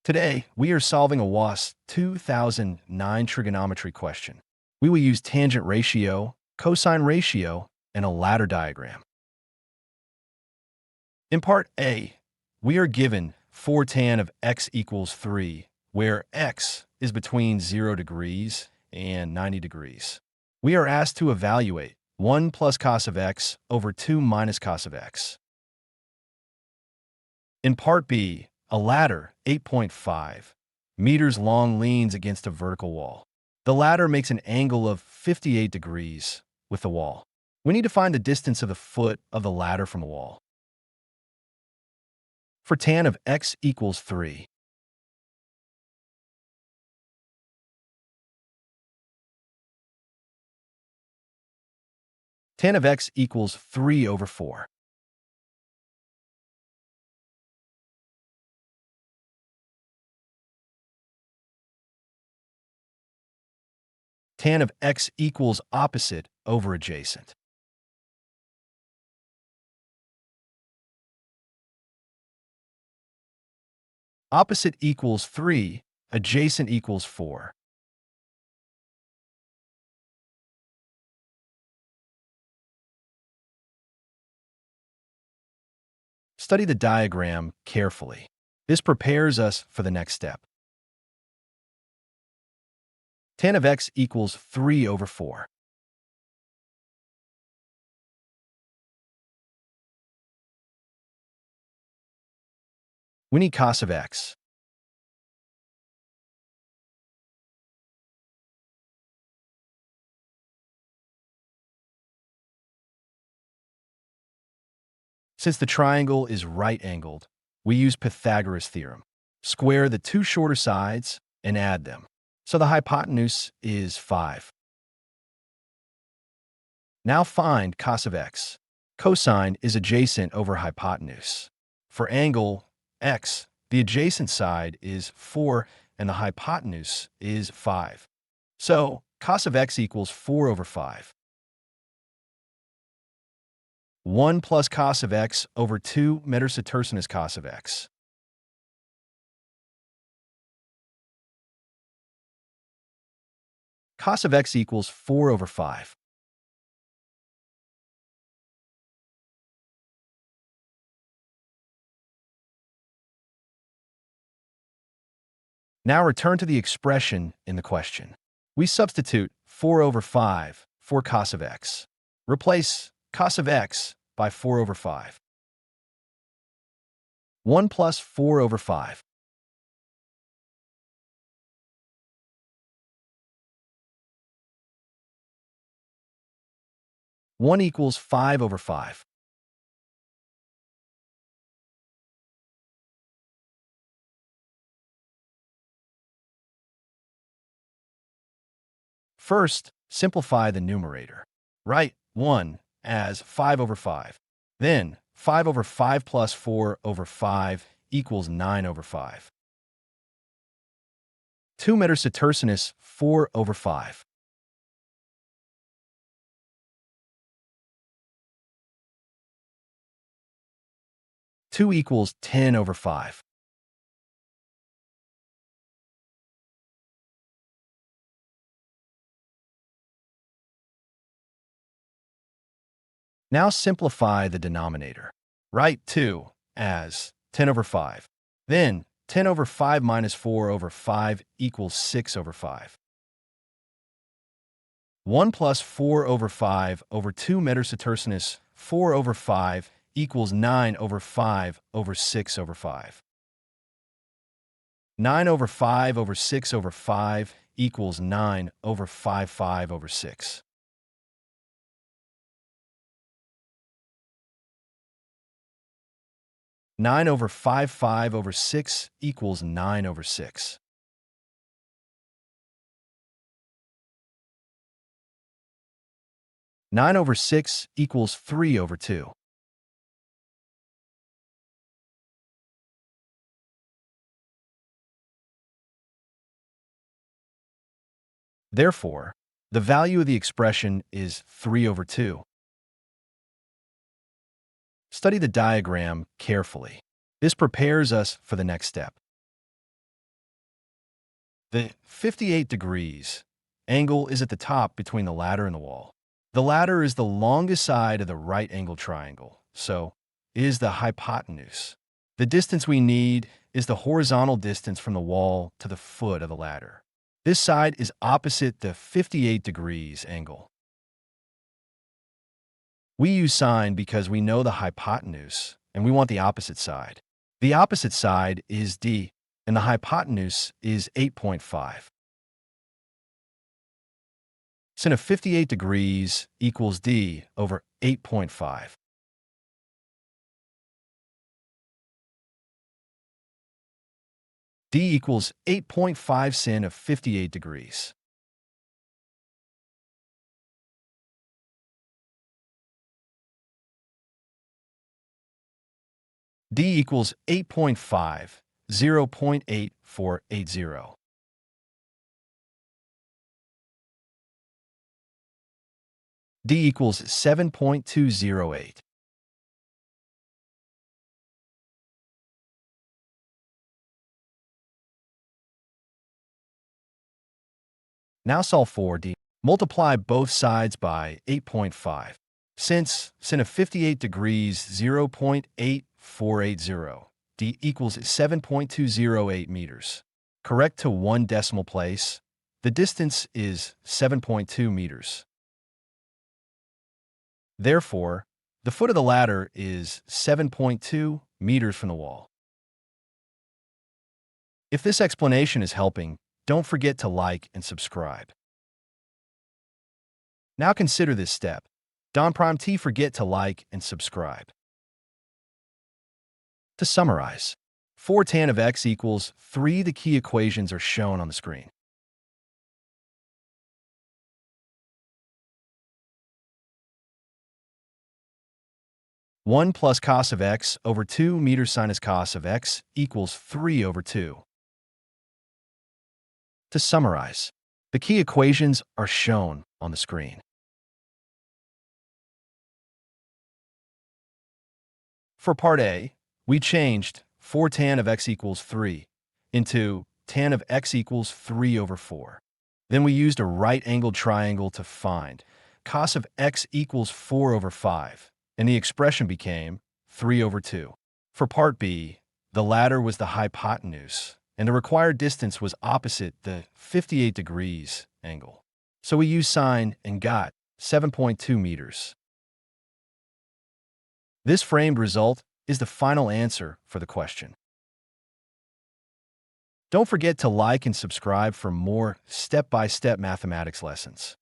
Today, we are solving a WASSCE 2009 trigonometry question. We will use tangent ratio, cosine ratio, and a ladder diagram. In part A, we are given 4 tan of x equals 3, where x is between 0 degrees and 90 degrees. We are asked to evaluate 1 plus cos of x over 2 minus cos of x. In part B, a ladder, 8.5 meters long, leans against a vertical wall. The ladder makes an angle of 58 degrees with the wall. We need to find the distance of the foot of the ladder from the wall. For tan of x equals 3, tan of x equals 3 over 4. Tan of x equals opposite over adjacent. Opposite equals 3, adjacent equals 4. Study the diagram carefully. This prepares us for the next step. Tan of x equals 3 over 4. We need cos of x. Since the triangle is right-angled, we use Pythagoras' theorem. Square the two shorter sides and add them. So the hypotenuse is 5. Now find cos of x. Cosine is adjacent over hypotenuse. For angle x, the adjacent side is 4 and the hypotenuse is 5. So cos of x equals 4 over 5. 1 plus cos of x over 2 metasetercinus cos of x. Cos of x equals 4 over 5. Now return to the expression in the question. We substitute 4 over 5 for cos of x. Replace cos of x by 4 over 5. 1 plus 4 over 5. One equals 5 over 5. First, simplify the numerator. Write 1 as 5 over 5. Then, 5 over 5 plus 4 over 5 equals 9 over 5. 2 metasetercinus 4 over 5. Two equals 10 over 5. Now simplify the denominator. Write 2 as 10 over 5. Then 10 over 5 minus 4 over 5 equals 6 over 5. 1 plus 4 over 5 over 2 metasetercinus 4 over 5 equals 9 over 5 over 6 over 5. 9 over 5 over 6 over 5 equals 9 over 5 over 6. 9 over 5 over 6 equals 9 over 6. 9 over 6 equals 3 over 2. Therefore, the value of the expression is 3 over 2. Study the diagram carefully. This prepares us for the next step. The 58 degrees angle is at the top between the ladder and the wall. The ladder is the longest side of the right angle triangle, so is the hypotenuse. The distance we need is the horizontal distance from the wall to the foot of the ladder. This side is opposite the 58 degrees angle. We use sine because we know the hypotenuse, and we want the opposite side. The opposite side is d, and the hypotenuse is 8.5. Sin of 58 degrees equals d over 8.5. d equals 8.5 sin of 58 degrees. d equals 8.5, 0.8480. d equals 7.208. Now solve for d. Multiply both sides by 8.5. Since sin of 58 degrees 0.8480, d equals 7.208 meters. Correct to one decimal place, the distance is 7.2 meters. Therefore, the foot of the ladder is 7.2 meters from the wall. If this explanation is helping, don't forget to like and subscribe. Now consider this step. Don't forget to like and subscribe. To summarize, 4 tan of x equals 3. The key equations are shown on the screen. 1 plus cos of x over 2 meters sinus cos of x equals 3 over 2. To summarize, the key equations are shown on the screen. For part A, we changed 4 tan of x equals 3 into tan of x equals 3 over 4. Then we used a right-angled triangle to find cos of x equals 4 over 5, and the expression became 3 over 2. For part B, the ladder was the hypotenuse, and the required distance was opposite the 58 degrees angle. So we used sine and got 7.2 meters. This framed result is the final answer for the question. Don't forget to like and subscribe for more step-by-step mathematics lessons.